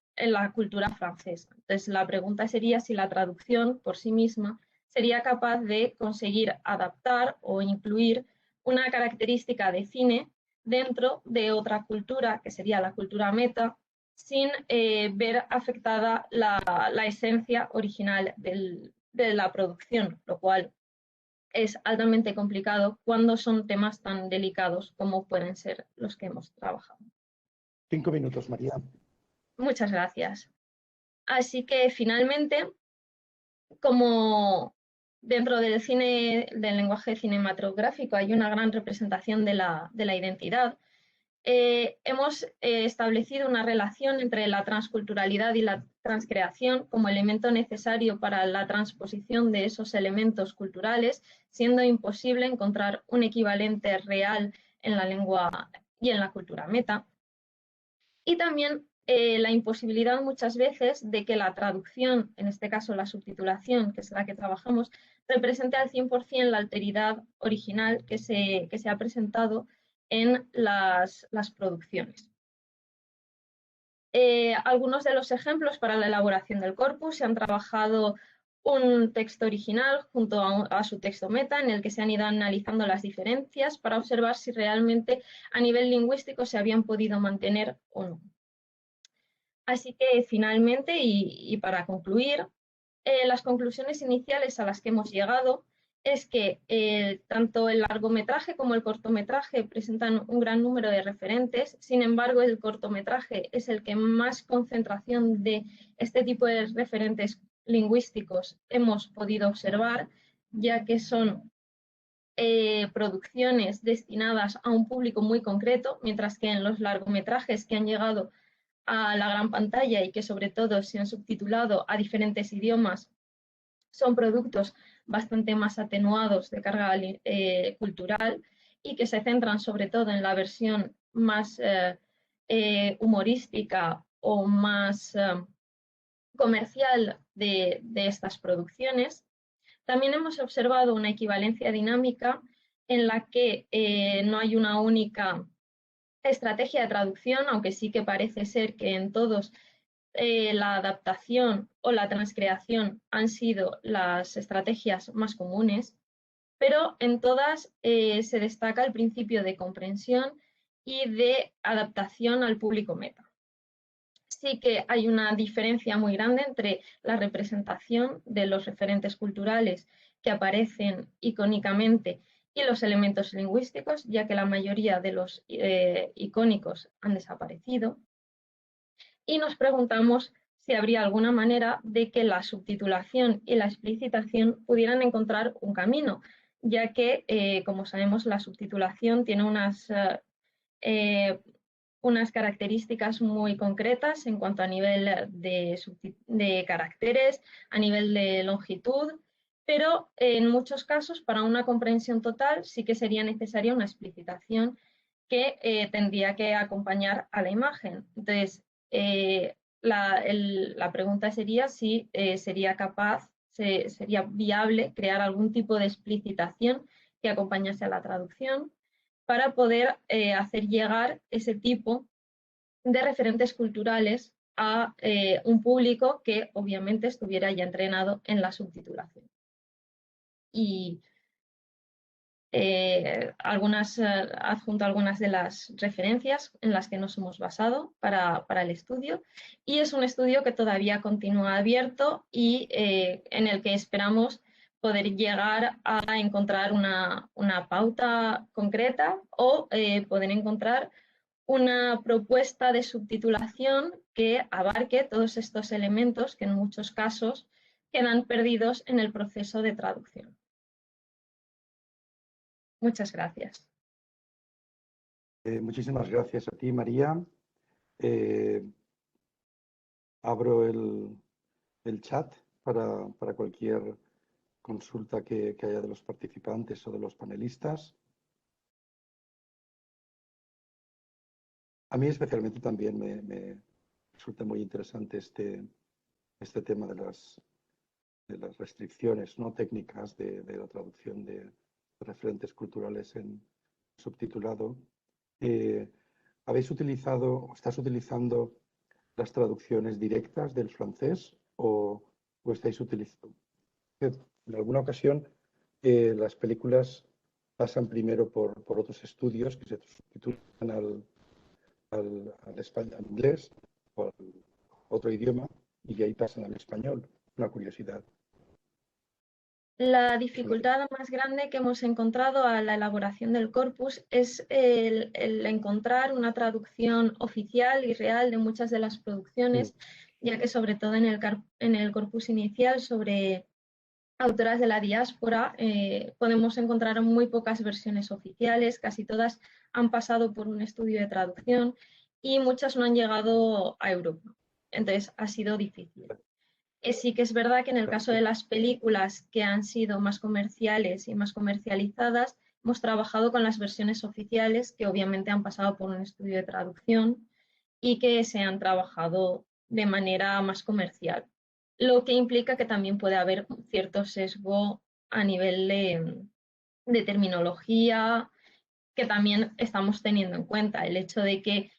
cultura francesa. Entonces, la pregunta sería si la traducción por sí misma sería capaz de conseguir adaptar o incluir una característica de cine dentro de otra cultura, que sería la cultura meta, sin ver afectada la esencia original de la producción, lo cual es altamente complicado cuando son temas tan delicados como pueden ser los que hemos trabajado. 5 minutos, María. Muchas gracias. Así que finalmente, como dentro del cine, del lenguaje cinematográfico, hay una gran representación de la identidad, hemos establecido una relación entre la transculturalidad y la transcreación como elemento necesario para la transposición de esos elementos culturales, siendo imposible encontrar un equivalente real en la lengua y en la cultura meta. Y también la imposibilidad muchas veces de que la traducción, en este caso la subtitulación, que es la que trabajamos, represente al 100% la alteridad original que se ha presentado en las producciones. Algunos de los ejemplos para la elaboración del corpus: se han trabajado un texto original junto a su texto meta, en el que se han ido analizando las diferencias para observar si realmente a nivel lingüístico se habían podido mantener o no. Así que finalmente, y para concluir, las conclusiones iniciales a las que hemos llegado es que tanto el largometraje como el cortometraje presentan un gran número de referentes. Sin embargo, el cortometraje es el que más concentración de este tipo de referentes lingüísticos hemos podido observar, ya que son producciones destinadas a un público muy concreto, mientras que en los largometrajes que han llegado a la gran pantalla y que sobre todo se han subtitulado a diferentes idiomas son productos bastante más atenuados de carga cultural y que se centran sobre todo en la versión más humorística o más comercial de estas producciones. También hemos observado una equivalencia dinámica en la que no hay una única estrategia de traducción, aunque sí que parece ser que en todos la adaptación o la transcreación han sido las estrategias más comunes, pero en todas se destaca el principio de comprensión y de adaptación al público meta. Sí que hay una diferencia muy grande entre la representación de los referentes culturales que aparecen icónicamente y los elementos lingüísticos, ya que la mayoría de los icónicos han desaparecido. Y nos preguntamos si habría alguna manera de que la subtitulación y la explicitación pudieran encontrar un camino, ya que, como sabemos, la subtitulación tiene unas características muy concretas en cuanto a nivel de caracteres, a nivel de longitud, pero en muchos casos, para una comprensión total, sí que sería necesaria una explicitación que tendría que acompañar a la imagen. Entonces, la pregunta sería si sería sería viable crear algún tipo de explicitación que acompañase a la traducción para poder hacer llegar ese tipo de referentes culturales a un público que obviamente estuviera ya entrenado en la subtitulación. Y adjunto algunas de las referencias en las que nos hemos basado para el estudio, y es un estudio que todavía continúa abierto y en el que esperamos poder llegar a encontrar una pauta concreta o poder encontrar una propuesta de subtitulación que abarque todos estos elementos que en muchos casos quedan perdidos en el proceso de traducción. Muchas gracias. Muchísimas gracias a ti, María. Abro el chat para cualquier consulta que haya de los participantes o de los panelistas. A mí especialmente también me resulta muy interesante este tema de las restricciones no técnicas de la traducción de referentes culturales en subtitulado. ¿Habéis utilizado o estás utilizando las traducciones directas del francés o estáis utilizando? En alguna ocasión las películas pasan primero por otros estudios que se subtitulan al inglés o al otro idioma y de ahí pasan al español. Una curiosidad. La dificultad más grande que hemos encontrado a la elaboración del corpus es el encontrar una traducción oficial y real de muchas de las producciones, ya que sobre todo en el corpus inicial sobre autoras de la diáspora podemos encontrar muy pocas versiones oficiales, casi todas han pasado por un estudio de traducción y muchas no han llegado a Europa. Entonces ha sido difícil. Sí que es verdad que en el caso de las películas que han sido más comerciales y más comercializadas, hemos trabajado con las versiones oficiales que obviamente han pasado por un estudio de traducción y que se han trabajado de manera más comercial, lo que implica que también puede haber cierto sesgo a nivel de terminología que también estamos teniendo en cuenta. El hecho de que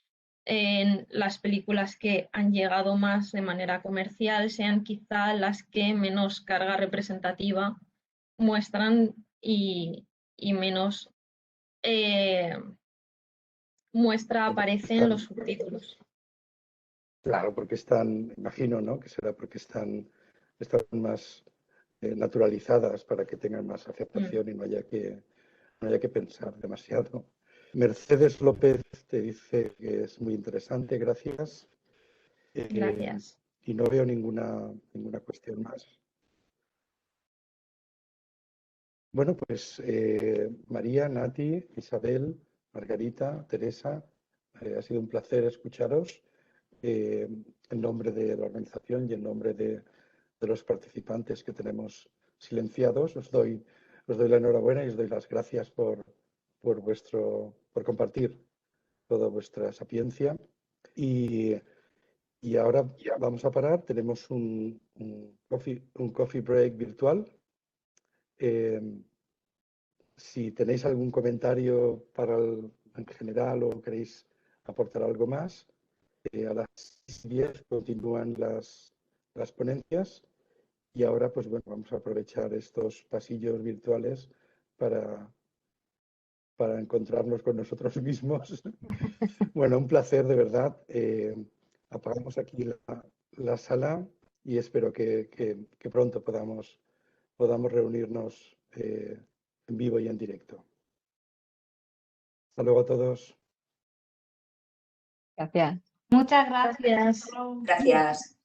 en las películas que han llegado más de manera comercial sean quizá las que menos carga representativa muestran y menos muestra aparece en los subtítulos. Claro, porque están, imagino, ¿no? Que será porque están más naturalizadas para que tengan más aceptación y no haya que pensar demasiado. Mercedes López te dice que es muy interesante, gracias. Gracias. Y no veo ninguna cuestión más. Bueno, pues María, Nati, Isabel, Margarita, Teresa, ha sido un placer escucharos. En nombre de la organización y en nombre de los participantes que tenemos silenciados, os doy la enhorabuena y os doy las gracias por compartir toda vuestra sapiencia. Y ahora vamos a parar. Tenemos un coffee break virtual. Si tenéis algún comentario en general o queréis aportar algo más, a las 10 continúan las ponencias y ahora pues bueno, vamos a aprovechar estos pasillos virtuales para encontrarnos con nosotros mismos. Bueno, un placer de verdad. Apagamos aquí la sala y espero que pronto podamos reunirnos en vivo y en directo. Hasta luego a todos. Gracias. Muchas gracias. Gracias. Gracias.